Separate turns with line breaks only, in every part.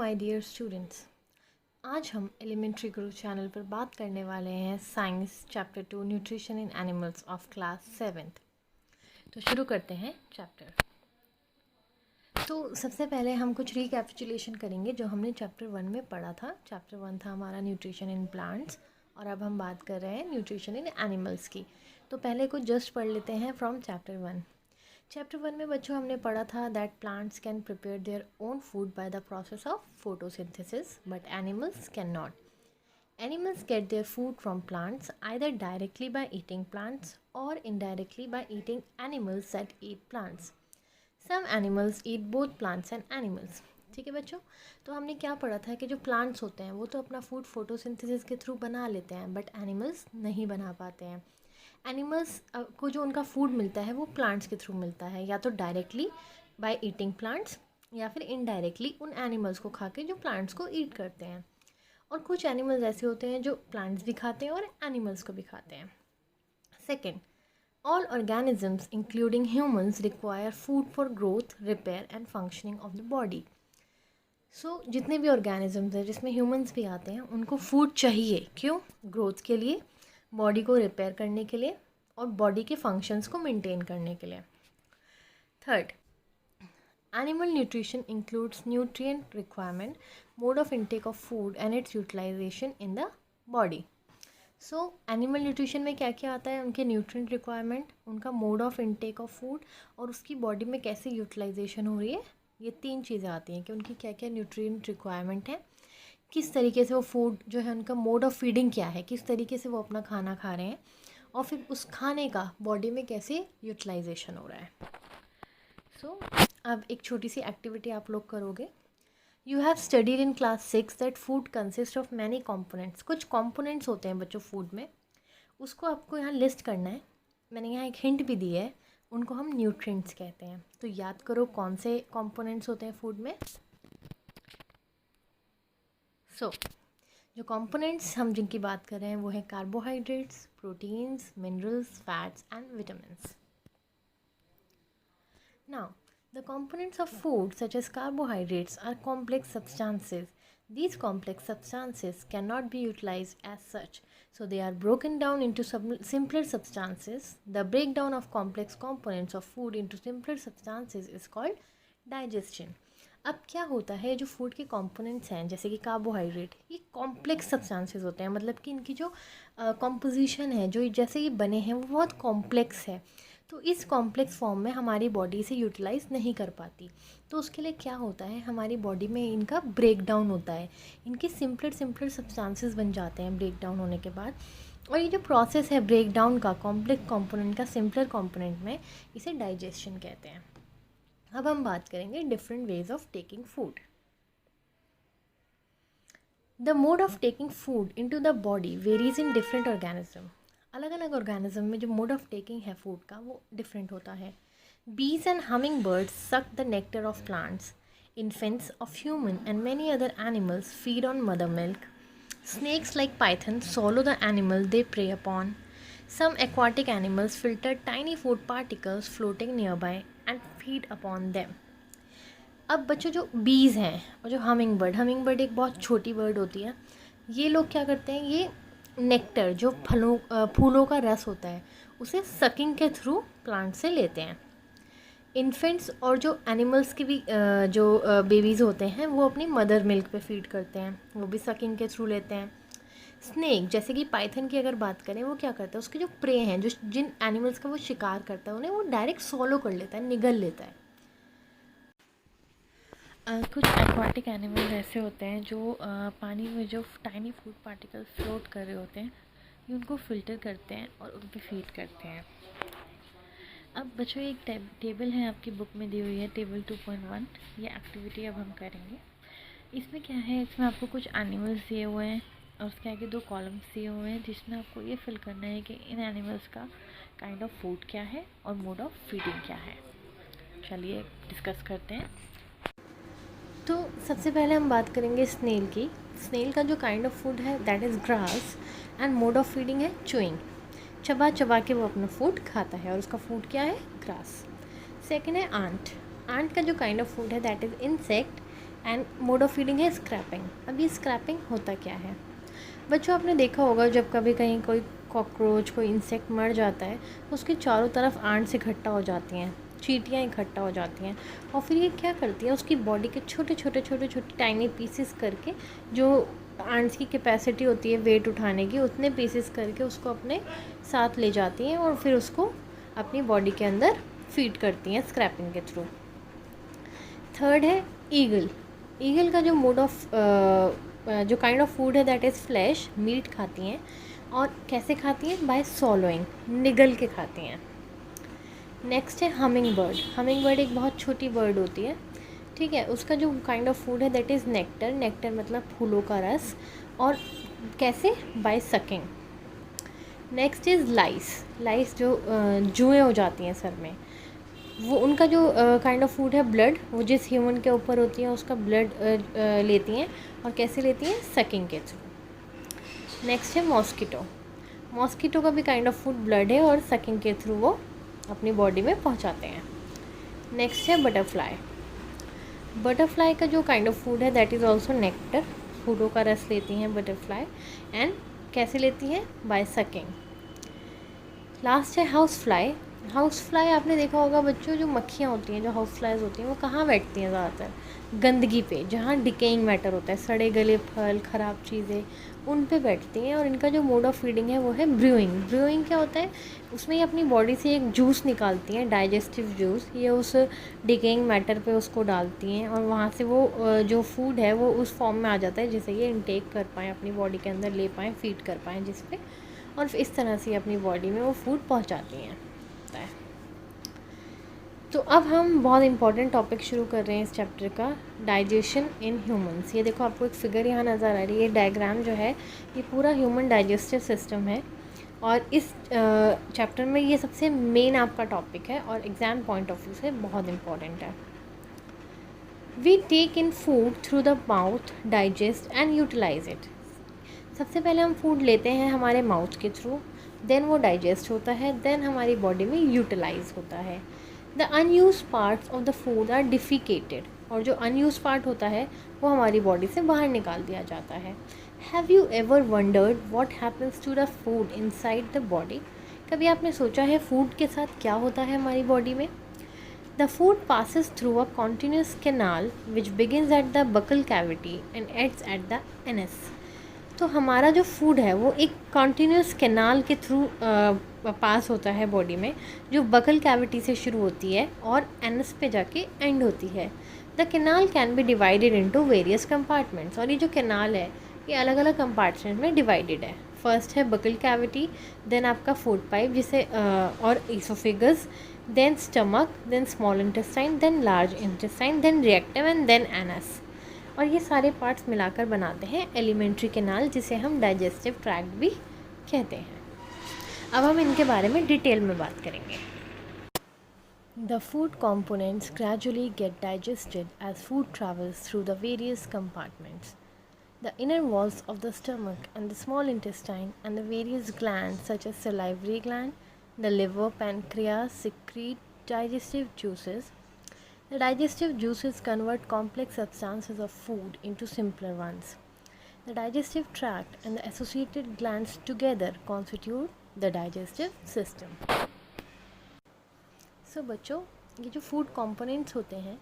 My dear students, आज हम elementary गुरु channel पर बात करने वाले हैं science chapter 2 nutrition in animals of class 7th। तो शुरू करते हैं चैप्टर। तो सबसे पहले हम कुछ रिकैपिचुलेशन करेंगे जो हमने चैप्टर 1 में पढ़ा था। चैप्टर 1 था हमारा न्यूट्रिशन इन प्लांट्स और अब हम बात कर रहे हैं न्यूट्रिशन इन एनिमल्स की। तो पहले कुछ जस्ट पढ़ लेते हैं फ्रॉम चैप्टर 1। चैप्टर 1 में बच्चों हमने पढ़ा था that plants can prepare their own food by the process of photosynthesis but animals can not. Animals get their food from plants either directly by eating plants or indirectly by eating animals that eat plants. Some animals eat both plants and animals. ठीक है बच्चों, तो हमने क्या पढ़ा था कि जो प्लांट्स होते हैं वो तो अपना फूड फोटोसिंथेसिस के थ्रू बना लेते हैं बट एनिमल्स नहीं बना पाते हैं। एनिमल्स को जो उनका फूड मिलता है वो प्लांट्स के थ्रू मिलता है, या तो डायरेक्टली बाय ईटिंग प्लांट्स या फिर इनडायरेक्टली उन एनिमल्स को खा के जो प्लांट्स को ईट करते हैं। और कुछ एनिमल्स ऐसे होते हैं जो प्लांट्स भी खाते हैं और एनिमल्स को भी खाते हैं। Second, all organisms including humans require food for growth, repair and functioning of the body. So जितने भी ऑर्गेनिजम्स हैं जिसमें ह्यूमंस भी आते हैं उनको फूड चाहिए। क्यों? ग्रोथ के लिए, बॉडी को रिपेयर करने के लिए और बॉडी के फंक्शंस को मेंटेन करने के लिए। Third, animal nutrition includes nutrient requirement, mode of intake of food and its utilization in the body. So animal nutrition में क्या क्या आता है? उनके nutrient requirement, उनका mode of intake of food और उसकी body में कैसे utilization हो रही है, ये तीन चीज़ें आती हैं कि उनकी क्या क्या nutrient requirement है, किस तरीके से वो food जो है उनका mode of feeding क्या है, किस तरीके से वो अपना खाना खा रहे हैं और फिर उस खाने का body में कैसे utilization हो रहा है। सो अब एक छोटी सी एक्टिविटी आप लोग करोगे। You have studied in class 6 that food consist of many components. कुछ कंपोनेंट्स होते हैं बच्चों फूड में, उसको आपको यहाँ लिस्ट करना है। मैंने यहाँ एक हिंट भी दी है, उनको हम न्यूट्रिएंट्स कहते हैं। तो याद करो कौन से कंपोनेंट्स होते हैं फूड में। सो जो कंपोनेंट्स हम जिनकी बात कर रहे हैं वो है carbohydrates, proteins, minerals, fats and vitamins. Now, the components of food such as carbohydrates are complex substances. These complex substances cannot be utilized as such, so they are broken down into simpler substances. The breakdown of complex components of food into simpler substances is called digestion. अब क्या होता है, जो food के components हैं जैसे कि carbohydrate, ये कॉम्प्लेक्स सब्सटेंसेस होते हैं, मतलब कि इनकी जो कंपोजिशन है, जो जैसे ये बने हैं वो बहुत कॉम्प्लेक्स है। तो इस कॉम्प्लेक्स फॉर्म में हमारी बॉडी इसे यूटिलाइज़ नहीं कर पाती। तो उसके लिए क्या होता है, हमारी बॉडी में इनका ब्रेक डाउन होता है, इनके सिंपलर सब्सटेंसेस बन जाते हैं ब्रेक डाउन होने के बाद। और ये जो प्रोसेस है ब्रेक डाउन का कॉम्प्लेक्स कंपोनेंट का सिंपलर कंपोनेंट में, इसे डाइजेशन कहते हैं। अब हम बात करेंगे different ways of taking food. The mode of taking food into the body varies in different organism. अलग अलग ऑर्गेनिज्म में जो मोड ऑफ टेकिंग है फूड का वो डिफरेंट होता है। बीज and humming birds suck the nectar of plants. Infants of human and many other animals feed on mother milk. Snakes like python swallow the animal they prey upon. Some aquatic animals filter tiny food particles floating nearby and feed upon them. अब बच्चों जो बीज हैं और जो humming bird एक बहुत छोटी बर्ड होती है, ये लोग क्या करते हैं, ये नेक्टर जो फूलों का रस होता है उसे सकिंग के थ्रू प्लांट से लेते हैं। इन्फेंट्स और जो एनिमल्स के भी जो बेबीज़ होते हैं वो अपनी मदर मिल्क पे फीड करते हैं, वो भी सकिंग के थ्रू लेते हैं। स्नेक जैसे कि पाइथन की अगर बात करें, वो क्या करता है, उसके जो प्रे हैं, जो जिन एनिमल्स का वो शिकार करता है उन्हें वो डायरेक्ट सॉलो कर लेता है, निगल लेता है। कुछ एक्वाटिक एनिमल्स ऐसे होते हैं जो पानी में जो टाइनी फूड पार्टिकल्स फ्लोट कर रहे होते हैं, ये उनको फ़िल्टर करते हैं और उन पर फीड करते हैं। अब बच्चों एक टेबल है आपकी बुक में दी हुई है, टेबल 2.1। ये एक्टिविटी अब हम करेंगे। इसमें क्या है, इसमें आपको कुछ एनिमल्स दिए हुए हैं और उसके आगे 2 कॉलम्स दिए हुए हैं जिसमें आपको ये फिल करना है कि इन एनिमल्स का काइंड ऑफ फूड क्या है और मोड ऑफ फीडिंग क्या है। चलिए डिस्कस करते हैं। तो सबसे पहले हम बात करेंगे स्नेल की। स्नेल का जो काइंड ऑफ फूड है that is grass and mode of feeding है चूइंग। चबा चबा के वो अपना फूड खाता है और उसका फूड क्या है, ग्रास। सेकेंड है आंट। आंट का जो काइंड ऑफ फूड है that is insect and mode of feeding है स्क्रैपिंग। अब ये स्क्रैपिंग होता क्या है बच्चों, आपने देखा होगा जब कभी कहीं कोई कॉकरोच कोई इंसेक्ट मर जाता है तो उसके चारों तरफ आंट्स इकट्ठा हो जाती हैं, चींटियाँ इकट्ठा हो जाती हैं, और फिर ये क्या करती है उसकी बॉडी के छोटे छोटे छोटे छोटे टाइनी पीसेस करके, जो आंट्स की कैपेसिटी होती है वेट उठाने की, उतने पीसेस करके उसको अपने साथ ले जाती हैं और फिर उसको अपनी बॉडी के अंदर फीड करती हैं स्क्रैपिंग के थ्रू। थर्ड है ईगल। ईगल का जो मोड ऑफ जो काइंड ऑफ फूड है दैट इज़ फ्लैश, मीट खाती हैं। और कैसे खाती हैं? बाय सॉलोइंग, निगल के खाती हैं। नेक्स्ट है हमिंग बर्ड। हमिंग बर्ड एक बहुत छोटी बर्ड होती है, ठीक है। उसका जो काइंड ऑफ फूड है दैट इज़ नेक्टर। नेक्टर मतलब फूलों का रस। और कैसे? By sucking. Next is lice. Lice जो जुएँ हो जाती हैं सर में, वो उनका जो काइंड ऑफ फूड है ब्लड, वो जिस ह्यूमन के ऊपर होती है उसका ब्लड लेती हैं। और कैसे लेती हैं? सकिंग के थ्रू। नेक्स्ट है मॉस्किटो। मॉस्किटो का भी काइंड ऑफ फूड ब्लड है और सकिंग के थ्रू वो अपनी बॉडी में पहुंचाते हैं। नेक्स्ट है बटरफ्लाई। बटरफ्लाई का जो काइंड ऑफ फूड है दैट इज़ ऑल्सो नेक्टर। फूलों का रस लेती हैं बटरफ्लाई। एंड कैसे लेती हैं? By sucking. लास्ट है हाउस फ्लाई। हाउस फ्लाई आपने देखा होगा बच्चों, जो मक्खियाँ होती हैं, जो हाउस फ्लाइज होती हैं, वो कहाँ बैठती हैं ज़्यादातर? गंदगी पे, जहाँ डिकेइंग मैटर होता है, सड़े गले फल, ख़राब चीज़ें, उन पे बैठती हैं। और इनका जो मोड ऑफ फीडिंग है वो है ब्रूइंग। ब्रूइंग क्या होता है? उसमें ये अपनी बॉडी से एक जूस निकालती हैं, डाइजेस्टिव जूस। ये उस डिकेइंग मैटर पे उसको डालती हैं और वहाँ से वो जो फूड है वो उस फॉर्म में आ जाता है जिसे ये इनटेक कर पाएँ, अपनी बॉडी के अंदर ले पाएँ, फीड कर पाएँ जिस पे, और इस तरह से अपनी बॉडी में वो फूड पहुँचाती हैं। तो अब हम बहुत इंपॉर्टेंट टॉपिक शुरू कर रहे हैं इस चैप्टर का, डाइजेशन इन ह्यूमंस। ये देखो आपको एक फिगर यहाँ नज़र आ रही है, डायग्राम जो है ये पूरा ह्यूमन डाइजेस्टिव सिस्टम है। और इस चैप्टर में ये सबसे मेन आपका टॉपिक है और एग्ज़ाम पॉइंट ऑफ व्यू से बहुत इंपॉर्टेंट है। We take in food through the mouth, digest and utilise it. सबसे पहले हम फूड लेते हैं हमारे माउथ के थ्रू, देन वो डाइजेस्ट होता है, देन हमारी बॉडी में यूटिलाइज होता है। The unused parts of the food are defecated. और जो अनयूज पार्ट होता है वो हमारी बॉडी से बाहर निकाल दिया जाता है। Have you ever wondered what happens to the food inside the body? कभी आपने सोचा है फूड के साथ क्या होता है हमारी बॉडी में? The food passes through a continuous canal which begins at the buccal cavity and ends at the anus। तो हमारा जो फूड है वो एक कॉन्टीन्यूस कैनाल के थ्रू पास होता है बॉडी में, जो बकल कैविटी से शुरू होती है और एनस पे जाके एंड होती है। The canal can be divided into various compartments. और ये जो कैनाल है ये अलग अलग कंपार्टमेंट में डिवाइडेड है। फर्स्ट है बकल कैविटी, देन आपका फूड पाइप जिसे और oesophagus, then stomach, then small intestine, then large intestine, then reactive and then anus. और ये सारे पार्ट्स मिलाकर बनाते हैं एलिमेंट्री कैनाल, जिसे हम डाइजेस्टिव ट्रैक्ट भी कहते हैं। अब हम इनके बारे में डिटेल में बात करेंगे। The food components gradually get digested as food travels through the various compartments. The inner walls of the stomach and the small intestine and the various glands such as salivary gland, the liver, pancreas secrete digestive juices. The digestive juices convert complex substances of food into simpler ones. The digestive tract and the associated glands together constitute the digestive system. So बच्चों, ये जो food components होते हैं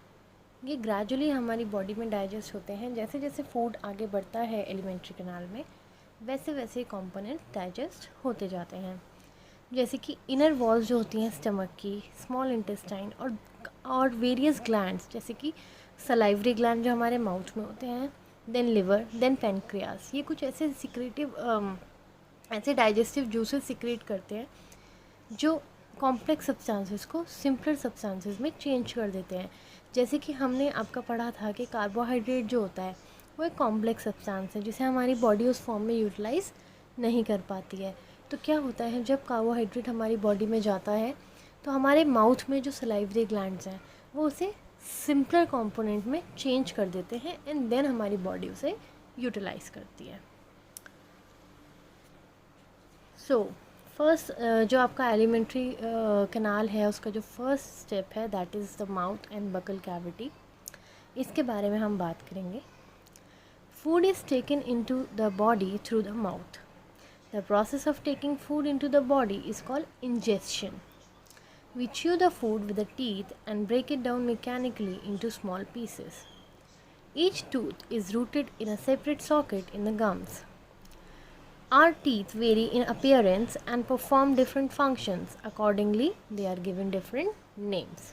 ये gradually हमारी body में digest होते हैं। जैसे जैसे फूड आगे बढ़ता है एलिमेंट्री कैनाल में, वैसे वैसे कंपोनेंट्स डाइजेस्ट होते जाते हैं। जैसे कि इनर वॉल्स जो होती हैं स्टमक की, स्मॉल इंटेस्टाइन और वेरियस ग्लैंड्स जैसे कि सलाइवरी ग्लैंड जो हमारे माउथ में होते हैं, देन लिवर, देन पेनक्रियास, ये कुछ ऐसे सिक्रेटिव ऐसे डाइजेस्टिव जूसेस सिक्रेट करते हैं जो कॉम्प्लेक्स सब्सटेंसेस को सिंपलर सब्सटेंसेस में चेंज कर देते हैं। जैसे कि हमने आपका पढ़ा था कि कार्बोहाइड्रेट जो होता है वो एक कॉम्प्लेक्स सब्सटेंस है जिसे हमारी बॉडी उस फॉर्म में यूटिलाइज नहीं कर पाती है। तो क्या होता है, जब कार्बोहाइड्रेट हमारी बॉडी में जाता है तो हमारे माउथ में जो सलाइवरी ग्लैंड्स हैं वो उसे सिंपलर कंपोनेंट में चेंज कर देते हैं एंड देन हमारी बॉडी उसे यूटिलाइज करती है। सो फर्स्ट जो आपका एलिमेंट्री कैनाल है उसका जो फर्स्ट स्टेप है that is the mouth and buccal cavity. इसके बारे में हम बात करेंगे। Food is taken into the body through the mouth. The process of taking food into the body is called ingestion. We chew the food with the teeth and break it down mechanically into small pieces. Each tooth is rooted in a separate socket in the gums. Our teeth vary in appearance and perform different functions. Accordingly, they are given different names.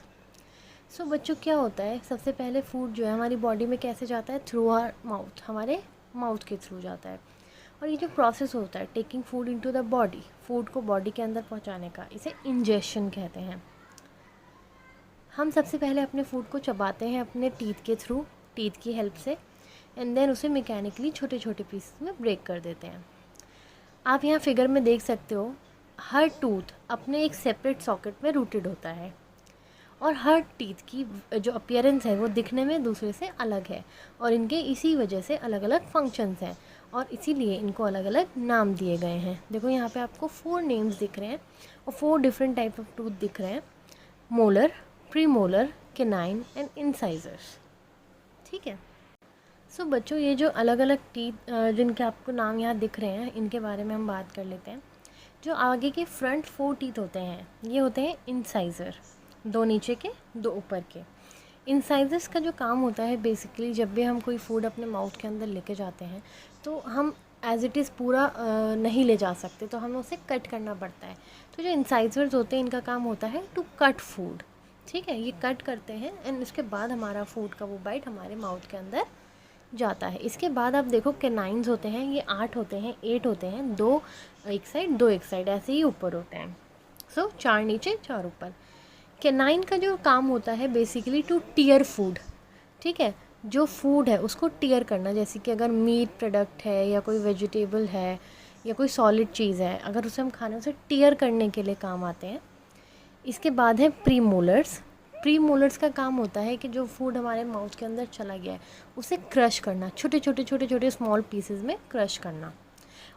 So बच्चों क्या होता है, सबसे पहले food जो है हमारी body में कैसे जाता है? थ्रू आवर माउथ, हमारे माउथ के थ्रू जाता है। और ये जो प्रोसेस होता है taking food into the body, food को बॉडी के अंदर पहुंचाने का, इसे इंजेशन कहते हैं। हम सबसे पहले अपने फूड को चबाते हैं अपने टीथ के थ्रू, टीथ की हेल्प से, एंड देन उसे मैकेनिकली छोटे छोटे पीस में ब्रेक कर देते हैं। आप यहाँ फिगर में देख सकते हो, हर टूथ अपने एक सेपरेट सॉकेट में रूटेड होता है और हर टीथ की जो अपीयरेंस है वो दिखने में दूसरे से अलग है और इनके इसी वजह से अलग अलग फंक्शंस हैं और इसीलिए इनको अलग अलग नाम दिए गए हैं। देखो यहाँ पे आपको 4 नेम्स दिख रहे हैं और 4 डिफरेंट टाइप ऑफ टूथ दिख रहे हैं, molar, premolar, canine and incisors. ठीक है। सो बच्चों ये जो अलग अलग टीथ जिनके आपको नाम यहाँ दिख रहे हैं, इनके बारे में हम बात कर लेते हैं। जो आगे के फ्रंट 4 टीथ होते हैं ये होते हैं इंसाइज़र, 2 नीचे के 2 ऊपर के। इंसाइजर्स का जो काम होता है बेसिकली, जब भी हम कोई फूड अपने माउथ के अंदर लेके जाते हैं तो हम एज इट इज़ पूरा नहीं ले जा सकते, तो हमें उसे कट करना पड़ता है। तो जो इंसाइजर्स होते हैं इनका काम होता है टू कट फूड। ठीक है, ये कट करते हैं एंड उसके बाद हमारा फूड का वो बाइट हमारे माउथ के अंदर जाता है। इसके बाद आप देखो केनाइन्स होते हैं, ये 8 होते हैं, 8 होते हैं, 2 एक साइड 2 एक साइड, ऐसे ही ऊपर होते हैं। सो 4 नीचे 4 ऊपर। केनाइन का जो काम होता है बेसिकली टू टीयर फूड। ठीक है, जो फूड है उसको टीयर करना, जैसे कि अगर मीट प्रोडक्ट है या कोई वेजिटेबल है या कोई सॉलिड चीज़ है, अगर उसे हम खाने उसे टीयर करने के लिए काम आते हैं। इसके बाद है प्रीमोलर्स। प्रीमोलर्स का काम होता है कि जो फूड हमारे माउथ के अंदर चला गया है उसे क्रश करना, छोटे छोटे छोटे छोटे स्मॉल पीसेस में क्रश करना।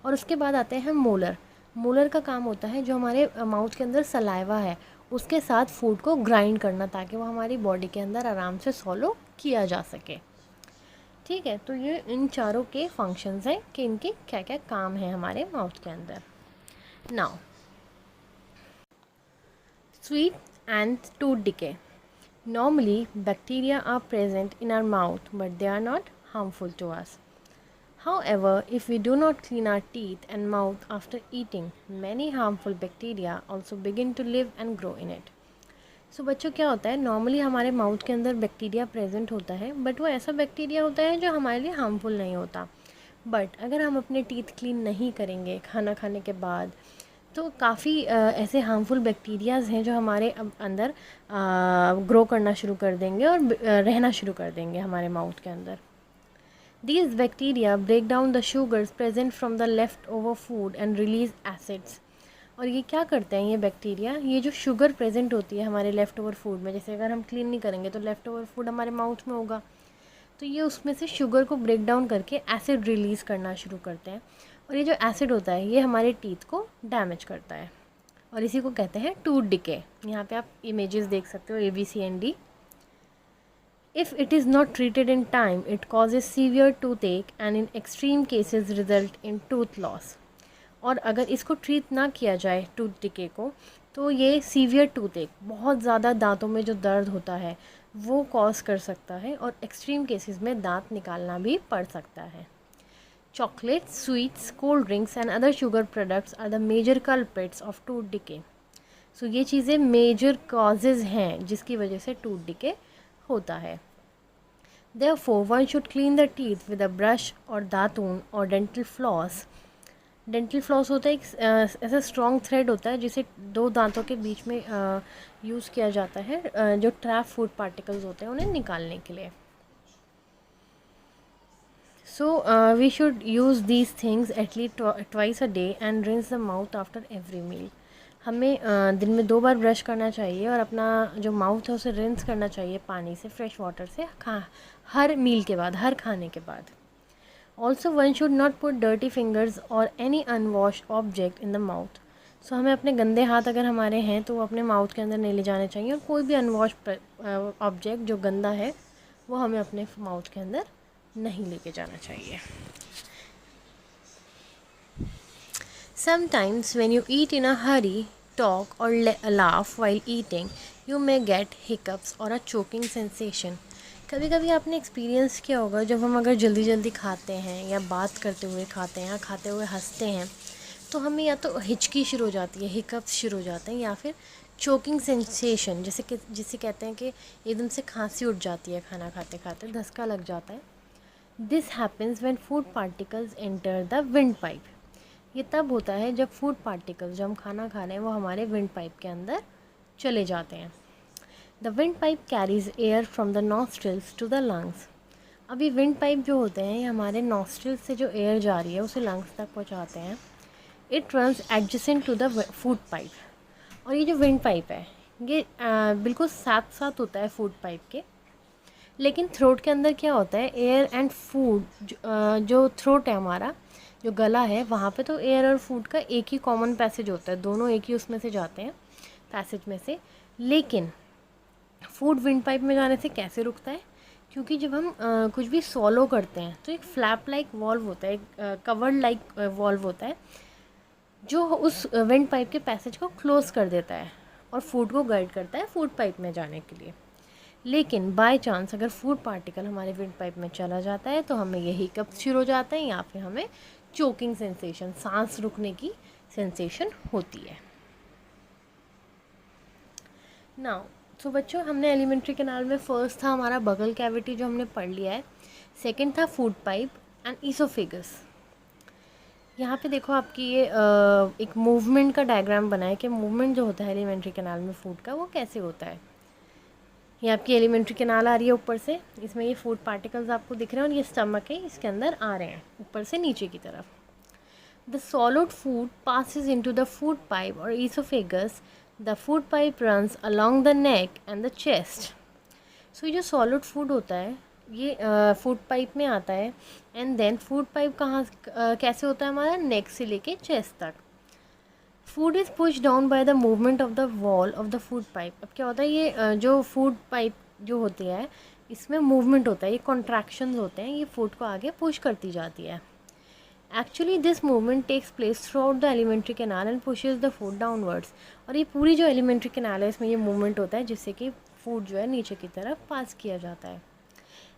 और उसके बाद आते हैं मोलर। मोलर का काम होता है जो हमारे माउथ के अंदर सलाइवा है उसके साथ फूड को ग्राइंड करना ताकि वो हमारी बॉडी के अंदर आराम से सॉलो किया जा सके। ठीक है, तो ये इन चारों के फंक्शंस हैं कि इनके क्या क्या काम है हमारे माउथ के अंदर। Now sweet and tooth decay. Normally, bacteria are present in our mouth, but they are not harmful to us. However, if we do not clean our teeth and mouth after eating, many harmful bacteria also begin to live and grow in it. So बच्चों क्या होता है, normally हमारे mouth के अंदर bacteria present होता है, but वो ऐसा बैक्टीरिया होता है जो हमारे लिए हार्मफुल नहीं होता। बट अगर हम अपने टीथ क्लीन नहीं करेंगे खाना खाने के बाद, तो काफ़ी ऐसे हार्मफुल बैक्टीरियाज़ हैं जो हमारे अंदर ग्रो करना शुरू कर देंगे और रहना शुरू कर देंगे हमारे माउथ के अंदर। These bacteria break down the sugars present from the leftover food and release acids. और ये क्या करते हैं ये बैक्टीरिया, ये जो शुगर प्रेजेंट होती है हमारे लेफ़्ट ओवर फूड में, जैसे अगर हम क्लीन नहीं करेंगे तो लेफ़्ट ओवर फूड हमारे माउथ में होगा, तो ये उसमें से शुगर को ब्रेक डाउन करके एसिड रिलीज़ करना शुरू करते हैं। और ये जो एसिड होता है ये हमारे टीथ को डैमेज करता है और इसी को कहते हैं टूथ डिके। यहाँ पे आप इमेजेस देख सकते हो ABCD। If it is not treated in time, it causes severe toothache and in extreme cases result in tooth loss. और अगर इसको ट्रीट ना किया जाए टूथ डिके को, तो ये सीवियर टूथेक, बहुत ज़्यादा दांतों में जो दर्द होता है वो कॉज कर सकता है और एक्सट्रीम केसेस में दांत निकालना भी पड़ सकता है। Chocolates, sweets, cold drinks and other sugar products are the major culprits of tooth decay. So ये चीज़ें मेजर causes हैं जिसकी वजह से tooth decay होता है। Therefore, one should clean the teeth with a brush or दातून और dental floss. डेंटल फ्लॉस होता है एक ऐसा स्ट्रॉन्ग थ्रेड होता है जिसे 2 दांतों के बीच में यूज़ किया जाता है जो ट्रैप फूड पार्टिकल्स होते हैं उन्हें निकालने के लिए। So we should use these things at least twice a day and rinse the mouth after every meal. हमें दिन में 2 बार ब्रश करना चाहिए और अपना जो माउथ है उसे रिंस करना चाहिए पानी से, फ्रेश वाटर से, हर मील के बाद, हर खाने के बाद। Also one should not put dirty fingers or any unwashed object in the mouth. So हमें अपने गंदे हाथ अगर हमारे हैं तो वो अपने माउथ के अंदर नहीं ले जाने चाहिए और कोई भी अनवॉश ऑब्जेक्ट जो गंदा है वो हमें अपने माउथ के अंदर नहीं लेके जाना चाहिए। Sometimes when you eat in a hurry, talk or laugh while eating, you may get hiccups or a choking sensation. कभी कभी आपने एक्सपीरियंस किया होगा, जब हम अगर जल्दी जल्दी खाते हैं या बात करते हुए खाते हैं या खाते हुए हंसते हैं, तो हमें या तो हिचकी शुरू हो जाती है, हिकअप्स शुरू हो जाते हैं, या फिर चोकिंग सेंसेशन, जिसे कहते हैं कि एकदम से खांसी उठ जाती है, खाना खाते खाते धक्का लग जाता है। This happens when food particles enter the wind pipe. ये तब होता है जब फूड पार्टिकल्स, जो हम खाना खा रहे हैं, वो हमारे विंड पाइप के अंदर चले जाते हैं। The wind pipe carries air from the nostrils to the lungs. अभी विंड पाइप जो होते हैं, ये हमारे नॉस्ट्रिल्स से जो एयर जा रही है उसे लंग्स तक पहुंचाते हैं। It runs adjacent to the food pipe. और ये जो विंड पाइप है, ये बिल्कुल साथ साथ होता है फूड पाइप के, लेकिन थ्रोट के अंदर क्या होता है, एयर एंड फूड, जो थ्रोट है हमारा, जो गला है, वहाँ पे तो एयर और फूड का एक ही कॉमन पैसेज होता है, दोनों एक ही उसमें से जाते हैं, पैसेज में से। लेकिन फूड विंड पाइप में जाने से कैसे रुकता है? क्योंकि जब हम कुछ भी सॉलो करते हैं तो एक फ्लैप लाइक वॉल्व होता है, एक कवर्ड लाइक वॉल्व होता है, जो उस विंड पाइप के पैसेज को क्लोज कर देता है और फूड को गाइड करता है फूड पाइप में जाने के लिए। लेकिन बाय चांस अगर फूड पार्टिकल हमारे विंड पाइप में चला जाता है तो हमें यही कप शुरू हो जाता है, या फिर हमें चोकिंग सेंसेशन, सांस रुकने की सेंसेशन होती है। नाउ तो बच्चों, हमने एलिमेंट्री कैनाल में फर्स्ट था हमारा बगल कैविटी, जो हमने पढ़ लिया है। सेकंड था फूड पाइप एंड ईसोफेगस। यहाँ पे देखो आपकी ये एक मूवमेंट का डायग्राम बना है कि मूवमेंट जो होता है एलिमेंट्री कैनाल में फूड का, वो कैसे होता है। ये आपकी एलिमेंट्री कैनाल आ रही है ऊपर से, इसमें ये फूड पार्टिकल्स आपको दिख रहे हैं और ये स्टमक है, इसके अंदर आ रहे हैं ऊपर से नीचे की तरफ। The solid food passes into the food pipe or oesophagus. The food pipe runs along the neck and the chest. So ये जो सॉलिड फूड होता है, ये फूड पाइप में आता है, एंड देन फूड पाइप कैसे होता है हमारा, नेक से लेके चेस्ट तक। Food is push down by the movement of the wall of the food pipe. अब क्या होता है, ये जो फूड पाइप जो होती है, इसमें मूवमेंट होता है, ये कॉन्ट्रैक्शंस होते हैं, ये फूड को आगे पुश करती जाती है। Actually this movement takes place throughout the alimentary canal and pushes the food downwards. और ये पूरी जो एलिमेंट्री कैनाल है, इसमें ये मूवमेंट होता है, जिससे कि फूड जो है नीचे की तरफ पास किया जाता है।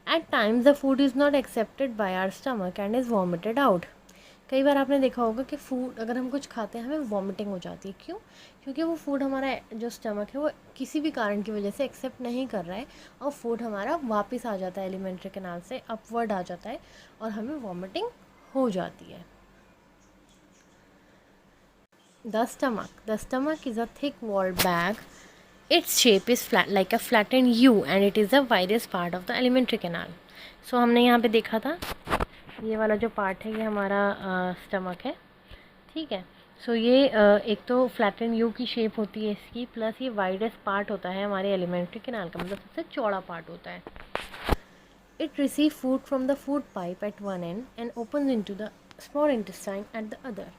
At times the food is not accepted by our stomach and is vomited out. कई बार आपने देखा होगा कि फूड अगर हम कुछ खाते हैं, हमें वॉमिटिंग हो जाती है। क्यों? क्योंकि वो फूड हमारा जो स्टमक है, वो किसी भी कारण की वजह से एक्सेप्ट नहीं कर रहा है, और फूड हमारा वापस आ जाता है एलिमेंट्री कैनाल से, अपवर्ड आ जाता है, और हमें वॉमिटिंग हो जाती है। The stomach is a thick walled bag. Its shape is flat like a flattened U and it is the widest part of the alimentary canal. So हमने यहाँ पे देखा था, ये वाला जो पार्ट है, ये हमारा स्टमक है, ठीक है। सो ये एक तो फ्लैटेंड यू की शेप होती है इसकी, प्लस ये वाइडेस्ट पार्ट होता है हमारे एलिमेंट्री कैनाल का, मतलब सबसे चौड़ा पार्ट होता है। It receive food from the food pipe at one end and open into the small intestine at the other.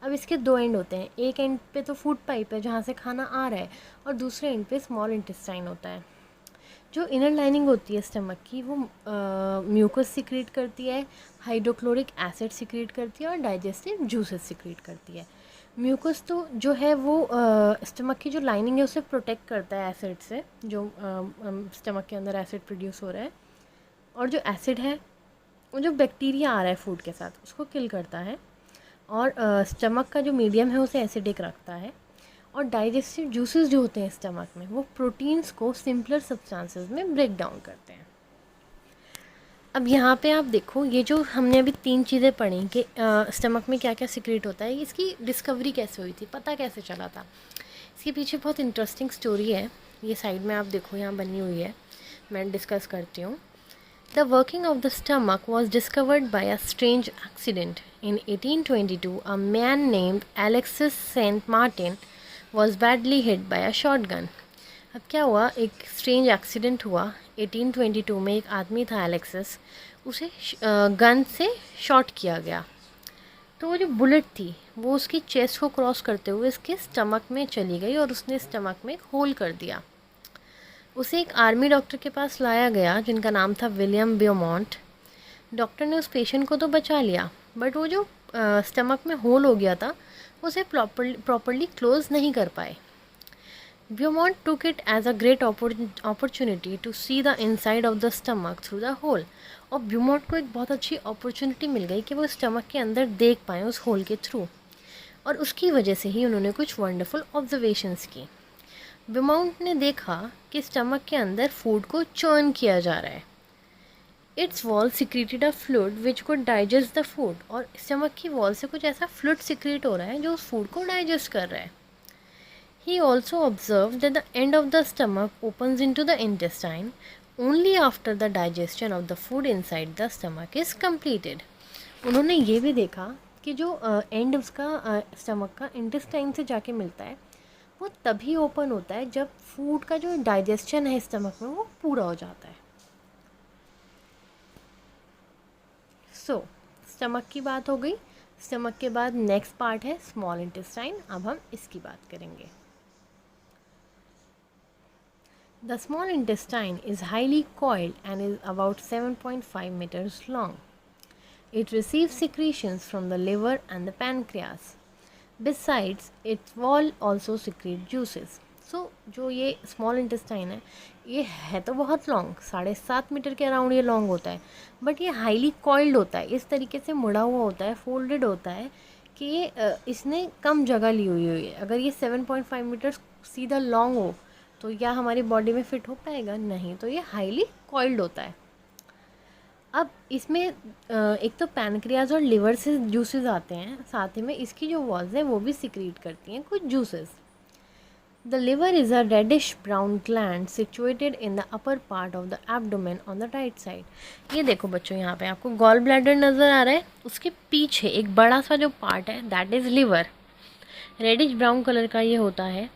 अब इसके दो एंड होते हैं, एक एंड पे तो फूड पाइप है जहाँ से खाना आ रहा है, और दूसरे एंड पे स्मॉल इंटेस्टाइन होता है। जो इनर लाइनिंग होती है स्टमक की, वो म्यूकस सिक्रीट करती है, हाइड्रोक्लोरिक एसिड सिक्रीट करती है, और डाइजेस्टिव जूसेस सिक्रीट करती है। म्यूकस तो जो है वो स्टमक की जो लाइनिंग है उसे प्रोटेक्ट करता है एसिड से, जो स्टमक के अंदर एसिड प्रोड्यूस हो रहा है, और जो एसिड है वो जो बैक्टीरिया आ रहा है फूड के साथ उसको किल करता है, और स्टमक का जो मीडियम है उसे एसिडिक रखता है, और डाइजेस्टिव जूसेस जो होते हैं स्टमक में, वो प्रोटीन्स को सिंपलर सब्सटेंसेस में ब्रेक डाउन करते हैं। अब यहाँ पे आप देखो, ये जो हमने अभी तीन चीज़ें पढ़ी कि स्टमक में क्या क्या सिक्रेट होता है, इसकी डिस्कवरी कैसे हुई थी, पता कैसे चला था, इसके पीछे बहुत इंटरेस्टिंग स्टोरी है। ये साइड में आप देखो, यहाँ बनी हुई है, मैं डिस्कस करती हूँ। The working of the stomach was discovered by a strange accident. In 1822, a man named Alexis Saint Martin was badly hit by a shotgun. अब क्या हुआ, एक स्ट्रेंज एक्सीडेंट हुआ 1822 में। एक आदमी था एलेक्सिस, उसे गन से शॉट किया गया, तो वो जो बुलेट थी वो उसकी चेस्ट को क्रॉस करते हुए इसके स्टमक में चली गई, और उसने स्टमक में एक होल कर दिया। उसे एक आर्मी डॉक्टर के पास लाया गया जिनका नाम था विलियम ब्यूमॉन्ट। डॉक्टर ने उस पेशेंट को तो बचा लिया, बट वो जो स्टमक में होल हो गया था उसे प्रॉपरली क्लोज नहीं कर पाए। ब्यूमॉन्ट took it as a great opportunity to see the inside of the stomach through the hole। और ब्यूमॉन्ट को एक बहुत अच्छी अपॉर्चुनिटी मिल गई कि वो स्टमक के अंदर देख पाएँ उस होल के थ्रू, और उसकी वजह से ही उन्होंने कुछ वंडरफुल ऑब्जर्वेशंस की। ब्यूमॉन्ट ने देखा कि स्टमक के अंदर फूड को चर्न किया जा रहा है। It's wall secreted a fluid विच को डाइजेस्ट द फूड, और स्टमक की वॉल से कुछ ऐसा फ्लूइड सिक्रेट हो रहा है जो उस फूड को डाइजेस्ट कर रहा है। He also observed that the end of the stomach opens into the intestine only after the digestion of the food inside the stomach is completed। उन्होंने ये भी देखा कि जो एंड उसका स्टमक का इंटेस्टाइन से जाके मिलता है वो तभी ओपन होता है जब फूड का जो डाइजेशन है स्टमक में वो पूरा हो जाता है। स्टमक की बात हो गई। स्टमक के बाद नेक्स्ट पार्ट है स्मॉल इंटेस्टाइन। अब हम इसकी बात करेंगे। The small intestine is highly coiled and is about 7.5 meters long. It receives secretions from the liver and the pancreas. Besides, its wall also secrete juices. So, जो ये small intestine ये है तो बहुत लॉन्ग, 7.5 मीटर के around ये long होता है, बट ये हाईली कॉइल्ड होता है, इस तरीके से मुड़ा हुआ होता है, फोल्डेड होता है कि इसने कम जगह ली हुई है। अगर ये 7.5 मीटर सीधा लॉन्ग हो तो या हमारी बॉडी में फिट हो पाएगा? नहीं, तो ये हाईली कॉइल्ड होता है। अब इसमें एक तो पैनक्रियाज और लिवर से जूसेस आते हैं, साथ ही में इसकी जो वॉल्स हैं वो भी सिक्रीट करती हैं कुछ juices. The liver is a reddish brown gland situated in the upper part of the abdomen on the right side. ये देखो बच्चों, यहाँ पे आपको गॉल ब्लैडर नज़र आ रहा है, उसके पीछे एक बड़ा सा जो पार्ट है that is liver. Reddish brown colour का ये होता है,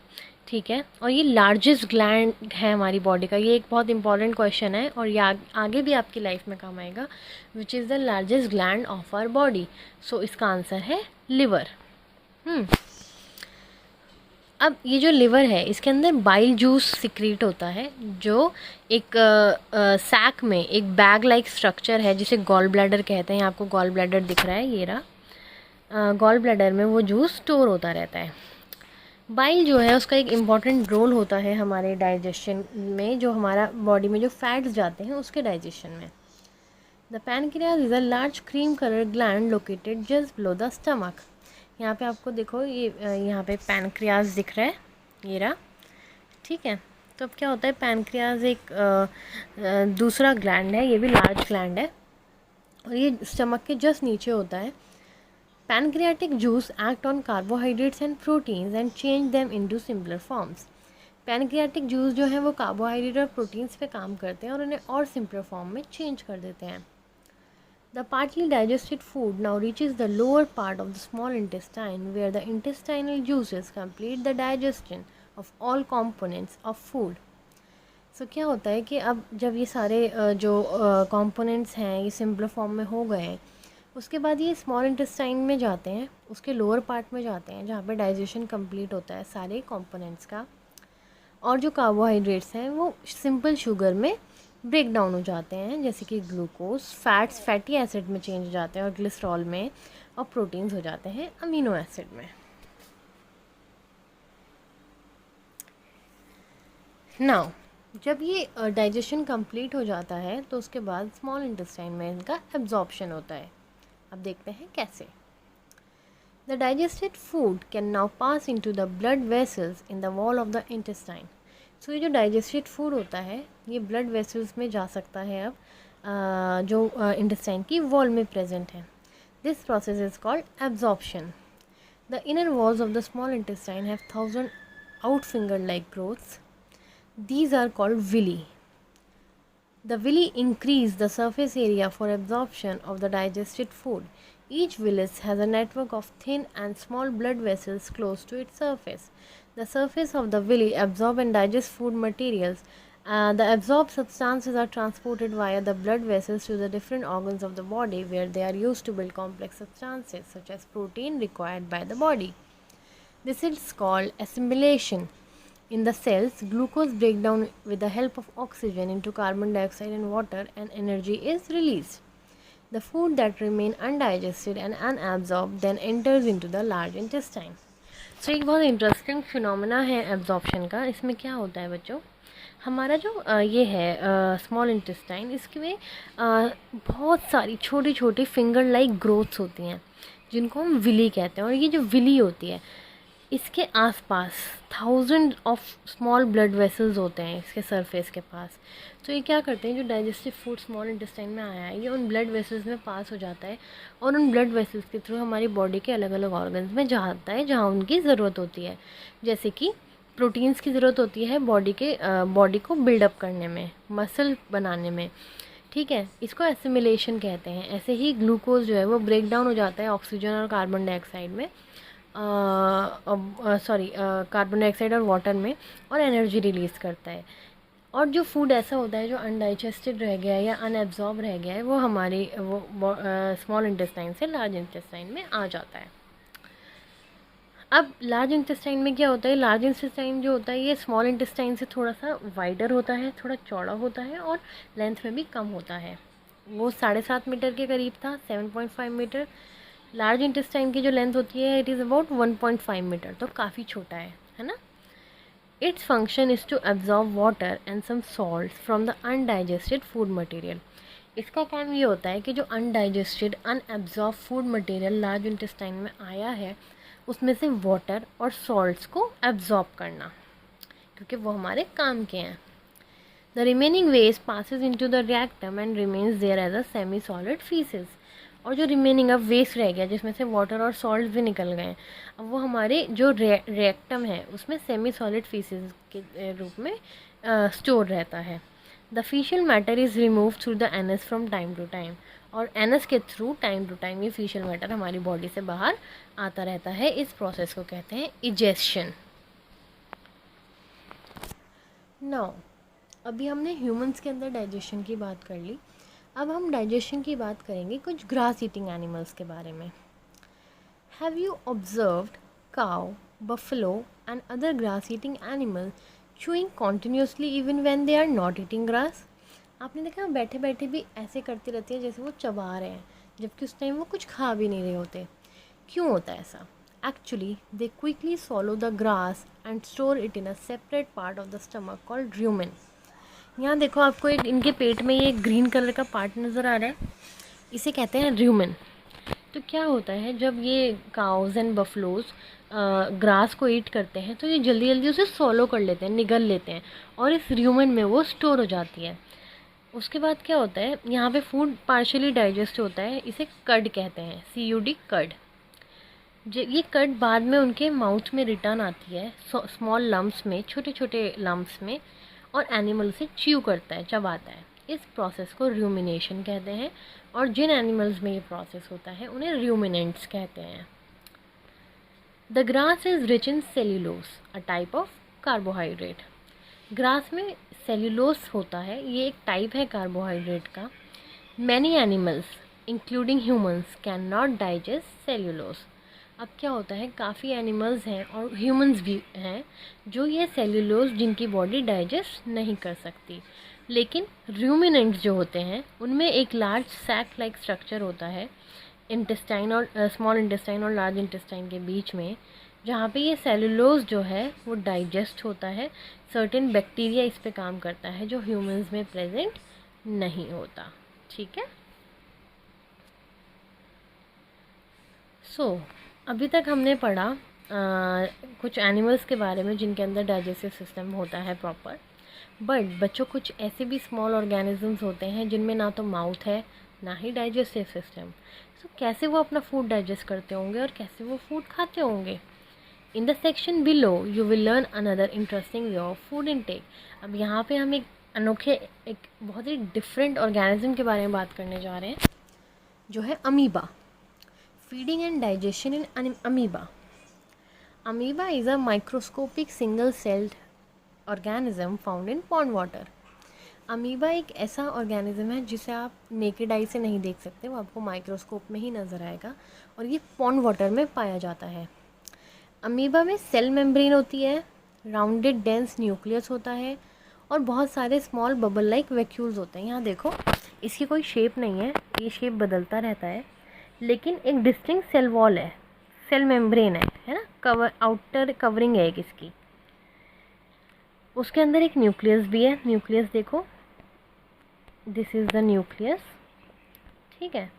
ठीक है, और ये लार्जेस्ट ग्लैंड है हमारी बॉडी का। ये एक बहुत इंपॉर्टेंट क्वेश्चन है और ये आगे भी आपकी लाइफ में काम आएगा। Which is the largest gland of our body? So इसका आंसर है लिवर। अब ये जो लिवर है इसके अंदर बाइल जूस सिक्रीट होता है, जो एक सैक में एक बैग लाइक स्ट्रक्चर है जिसे गॉल ब्लैडर कहते हैं। आपको गॉल ब्लैडर दिख रहा है, ये रहा। गॉल ब्लैडर में वो जूस स्टोर होता रहता है। बाइल जो है उसका एक इम्पॉर्टेंट रोल होता है हमारे डाइजेशन में, जो हमारा बॉडी में जो फैट्स जाते हैं उसके डाइजेशन में। The pancreas is a large cream colour gland located just below the stomach. यहाँ पे आपको देखो, ये यहाँ पे पैनक्रियाज दिख रहा है, ये रहा, ठीक है। तो अब क्या होता है, पैनक्रियाज एक दूसरा ग्लैंड है, ये भी लार्ज ग्लैंड है और ये स्टमक के जस्ट नीचे होता है। Pancreatic juice act on carbohydrates and proteins and change them into simpler forms। Pancreatic juice जो है वो कार्बोहाइड्रेट और प्रोटीन्स पे काम करते हैं और उन्हें और सिंपलर फॉर्म में चेंज कर देते हैं। The partly digested food now reaches the lower part of the small intestine where the intestinal juices complete the digestion of all components of food. So क्या होता है कि अब जब ये सारे जो कॉम्पोनेंट्स हैं ये सिंपलर फॉर्म में हो गए हैं, उसके बाद ये स्मॉल इंटेस्टाइन में जाते हैं, उसके लोअर पार्ट में जाते हैं जहाँ पे डाइजेशन कंप्लीट होता है सारे कंपोनेंट्स का, और जो कार्बोहाइड्रेट्स हैं वो सिंपल शुगर में ब्रेक डाउन हो जाते हैं, जैसे कि ग्लूकोज, फैट्स फैटी एसिड में चेंज हो जाते हैं और ग्लिसरॉल में, और प्रोटीन्स हो जाते हैं अमीनो एसिड में। नाउ जब ये डाइजेशन कंप्लीट हो जाता है तो उसके बाद स्मॉल इंटेस्टाइन में इनका एब्जॉर्प्शन होता है। अब देखते हैं कैसे। The digested food can now pass into the blood vessels in the wall of the intestine. So ये जो डाइजेस्टेड फूड होता है ये ब्लड वेसल्स में जा सकता है अब, जो इंटेस्टाइन की वॉल में प्रेजेंट है। This process is called absorption. The inner walls of the small intestine have 1000 out finger like growths. These are called villi. The villi increase the surface area for absorption of the digested food. Each villus has a network of thin and small blood vessels close to its surface. The surface of the villi absorb and digest food materials. The absorbed substances are transported via the blood vessels to the different organs of the body where they are used to build complex substances such as protein required by the body. This is called assimilation. In the cells, glucose breaks down with the help of oxygen into carbon dioxide and water, and energy is released. The food that remain undigested and unabsorbed then enters into the large intestine. So एक बहुत interesting phenomena है absorption का. इसमें क्या होता है बच्चों, हमारा जो ये है स्मॉल इंटेस्टाइन, इसमें बहुत सारी छोटी छोटी फिंगर लाइक ग्रोथ्स होती हैं जिनको हम विली कहते हैं. और ये जो विली होती है, इसके आसपास 1000 ऑफ स्मॉल ब्लड वेसल्स होते हैं इसके सरफेस के पास. तो ये क्या करते हैं, जो डाइजेस्टिव फूड स्मॉल इंटेस्टाइन में आया है ये उन ब्लड वेसल्स में पास हो जाता है और उन ब्लड वेसल्स के थ्रू हमारी बॉडी के अलग अलग ऑर्गन्स में जाता है जहाँ उनकी ज़रूरत होती है. जैसे कि प्रोटीन्स की ज़रूरत होती है बॉडी को बिल्डअप करने में, मसल बनाने में. ठीक है, इसको एसिमिलेशन कहते हैं. ऐसे ही ग्लूकोज जो है वो ब्रेक डाउन हो जाता है ऑक्सीजन और कार्बन डाइऑक्साइड में, कार्बन डाइऑक्साइड और वाटर में, और एनर्जी रिलीज़ करता है. और जो फूड ऐसा होता है जो अनडाइजेस्टेड रह गया है या अनएब्जॉर्ब रह गया है वो हमारी स्मॉल इंटेस्टाइन से लार्ज इंटेस्टाइन में आ जाता है. अब लार्ज इंटेस्टाइन में क्या होता है, लार्ज इंटेस्टाइन जो होता है ये स्मॉल इंटेस्टाइन से थोड़ा सा वाइडर होता है, थोड़ा चौड़ा होता है और लेंथ में भी कम होता है. वो 7.5 मीटर के करीब था, 7.5 मीटर. लार्ज इंटेस्टाइन की जो लेंथ होती है इट इज़ अबाउट 1.5 मीटर, तो काफ़ी छोटा है ना. Its function is to absorb water and some salt from the undigested food material. इसका काम ये होता है कि जो undigested unabsorb food material large intestine में आया है उसमें से वाटर और सॉल्ट्स को एब्जॉर्ब करना, क्योंकि वो हमारे काम के हैं. The remaining waste passes into the rectum and remains there as a semi solid faeces. और जो रिमेनिंग अब वेस्ट रह गया जिसमें से वाटर और सॉल्ट भी निकल गए, अब वो हमारे जो रिएक्टम है उसमें सेमी सॉलिड फीसेस के रूप में स्टोर रहता है. The faecal matter is remove through the anus from time to time. और एनस के थ्रू टाइम टू टाइम ये फीशियल मैटर हमारी बॉडी से बाहर आता रहता है. इस प्रोसेस को कहते हैं इजेशन. नाउ अभी हमने ह्यूमंस के अंदर डाइजेशन की बात कर ली. अब हम डाइजेशन की बात करेंगे कुछ ग्रास ईटिंग एनिमल्स के बारे में. Have you observed cow, buffalo and other grass eating animal chewing continuously even when they are not eating grass. आपने देखा बैठे बैठे भी ऐसे करते रहते हैं जैसे वो चबा रहे हैं, जबकि उस टाइम वो कुछ खा भी नहीं रहे होते. क्यों होता है ऐसा? Actually they quickly swallow the grass and store it in a separate part of the stomach called rumen. यहाँ देखो आपको एक इनके पेट में ये ग्रीन कलर का पार्ट नज़र आ रहा है, इसे कहते हैं rumen. तो क्या होता है जब ये काउज एंड बफलोज ग्रास को ईट करते हैं तो ये जल्दी जल्दी उसे सॉलो कर लेते हैं, निगल लेते हैं और इस rumen में वो स्टोर हो जाती है. उसके बाद क्या होता है, यहाँ पे फूड पार्शियली डाइजेस्ट होता है, इसे कर्ड कहते हैं, CUD कर्ड. ये कर्ड बाद में उनके माउथ में रिटर्न आती है स्मॉल लम्प्स में, छोटे छोटे लम्प्स में, और एनिमल से च्यू करता है, चबाता है. इस प्रोसेस को रूमिनेशन कहते हैं और जिन एनिमल्स में ये प्रोसेस होता है उन्हें रूमिनेंट्स कहते हैं. The grass is rich in cellulose, a type of carbohydrate. Grass में सेल्यूलोज होता है, ये एक टाइप है कार्बोहाइड्रेट का. Many animals including humans can not digest cellulose. अब क्या होता है, काफ़ी एनिमल्स हैं और ह्यूमंस भी हैं जो ये सेल्यूलोज जिनकी बॉडी डाइजेस्ट नहीं कर सकती. लेकिन रूमिनेंट्स जो होते हैं उनमें एक लार्ज सैक लाइक स्ट्रक्चर होता है इंटेस्टाइन और स्मॉल इंटेस्टाइन और लार्ज इंटेस्टाइन के बीच में, जहाँ पे ये सेलुलोज जो है वो डाइजेस्ट होता है. सर्टेन बैक्टीरिया इस पे काम करता है जो ह्यूमंस में प्रेजेंट नहीं होता. ठीक है. अभी तक हमने पढ़ा कुछ एनिमल्स के बारे में जिनके अंदर डाइजेस्टिव सिस्टम होता है प्रॉपर. बट बच्चों कुछ ऐसे भी स्मॉल ऑर्गेनिजम्स होते हैं जिनमें ना तो माउथ है ना ही डाइजेस्टिव सिस्टम. कैसे वो अपना फूड डाइजेस्ट करते होंगे और कैसे वो फूड खाते होंगे? In the section below you will learn another interesting way of food intake. अब यहाँ पे हम एक बहुत ही डिफरेंट ऑर्गेनिज्म के बारे में बात करने जा रहे हैं जो है amoeba. Feeding and digestion in amoeba. Amoeba is a microscopic single celled organism found in pond water. Amoeba एक ऐसा ऑर्गेनिज्म है जिसे आप नेकेड आई से नहीं देख सकते, वो आपको माइक्रोस्कोप में ही नज़र आएगा और ये पॉन्ड वाटर में पाया जाता है. अमीबा में सेल मेम्ब्रेन होती है राउंडेड डेंस न्यूक्लियस होता है और बहुत सारे स्मॉल बबल लाइक वैक्यूल्स होते हैं। यहाँ देखो इसकी कोई शेप नहीं है, ये शेप बदलता रहता है, लेकिन एक डिस्टिंक्ट सेल वॉल है, सेल मेम्ब्रेन है ना, कवर आउटर कवरिंग है एक इसकी। उसके अंदर एक न्यूक्लियस भी है, न्यूक्लियस देखो, दिस इज़ द न्यूक्लियस, ठीक है।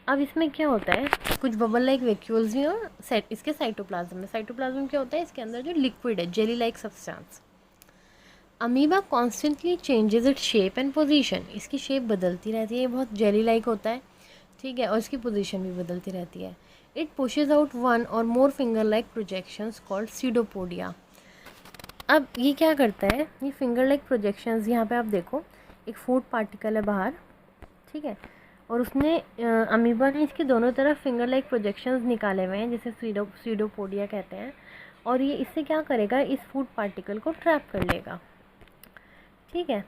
अब इसमें क्या होता है, कुछ बबल लाइक वैक्यूल्स भी और इसके साइटोप्लाज्म में, साइटोप्लाज्म क्या होता है, इसके अंदर जो लिक्विड है, jelly like substance. Amoeba constantly changes its shape and position, इसकी शेप बदलती रहती है, ये बहुत जेली लाइक होता है, ठीक है, और इसकी पोजीशन भी बदलती रहती है। It pushes out one or more finger like projections called pseudopodia. अब ये क्या करता है, ये फिंगर लाइक प्रोजेक्शंस, यहाँ पे आप देखो एक फूड पार्टिकल है बाहर, ठीक है, और उसने अमीबा ने इसके दोनों तरफ फिंगर लाइक प्रोजेक्शंस निकाले हुए हैं, जिसे सीडोपोडिया कहते हैं, और ये इससे क्या करेगा, इस फूड पार्टिकल को ट्रैप कर लेगा, ठीक है।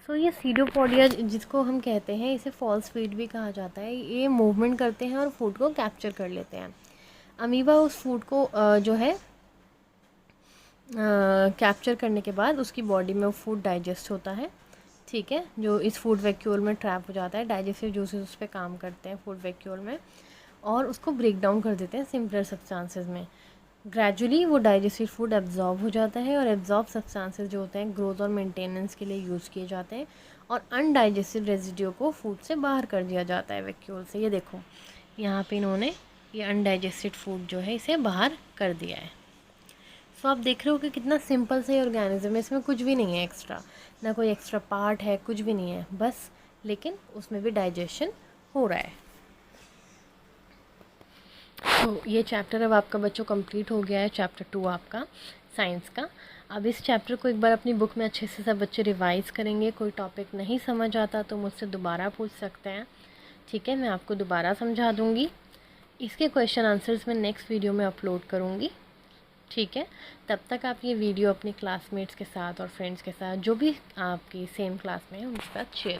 सो ये सीडोपोडिया जिसको हम कहते हैं, इसे फॉल्स फीड भी कहा जाता है, ये मूवमेंट करते हैं और फूड को कैप्चर कर लेते हैं। अमीबा उस फूड को जो है कैप्चर करने के बाद उसकी बॉडी में वो फूड डाइजेस्ट होता है, ठीक है, जो इस फूड वैक्यूल में ट्रैप हो जाता है, डाइजेस्टिव जूसेस उस पर काम करते हैं फूड वैक्यूल में और उसको ब्रेक डाउन कर देते हैं सिंपलर सब्सटेंसेस में। ग्रेजुअली वो डाइजेस्टेड फूड एब्जॉर्ब हो जाता है और एब्जॉर्ब सब्सटेंसेस जो होते हैं ग्रोथ और मेंटेनेंस के लिए यूज़ किए जाते हैं और अनडाइजेस्टेड रेजिड्यू को फूड से बाहर कर दिया जाता है वैक्यूल से। ये देखो यहाँ पे इन्होंने ये अनडाइजेस्टेड फूड जो है इसे बाहर कर दिया है। सो आप देख रहे हो कि कितना सिंपल से ऑर्गेनिज्म है, इसमें कुछ भी नहीं है एक्स्ट्रा, ना कोई एक्स्ट्रा पार्ट है, कुछ भी नहीं है, बस लेकिन उसमें भी डाइजेशन हो रहा है। तो ये चैप्टर अब आपका बच्चों कंप्लीट हो गया है, चैप्टर 2 आपका साइंस का। अब इस चैप्टर को एक बार अपनी बुक में अच्छे से सब बच्चे रिवाइज करेंगे। कोई टॉपिक नहीं समझ आता तो मुझसे दोबारा पूछ सकते हैं, ठीक है, मैं आपको दोबारा समझा दूँगी। इसके क्वेश्चन आंसर्स मैं नेक्स्ट वीडियो में अपलोड करूँगी, ठीक है। तब तक आप ये वीडियो अपने क्लासमेट्स के साथ और फ्रेंड्स के साथ, जो भी आपकी सेम क्लास में है, उनके साथ शेयर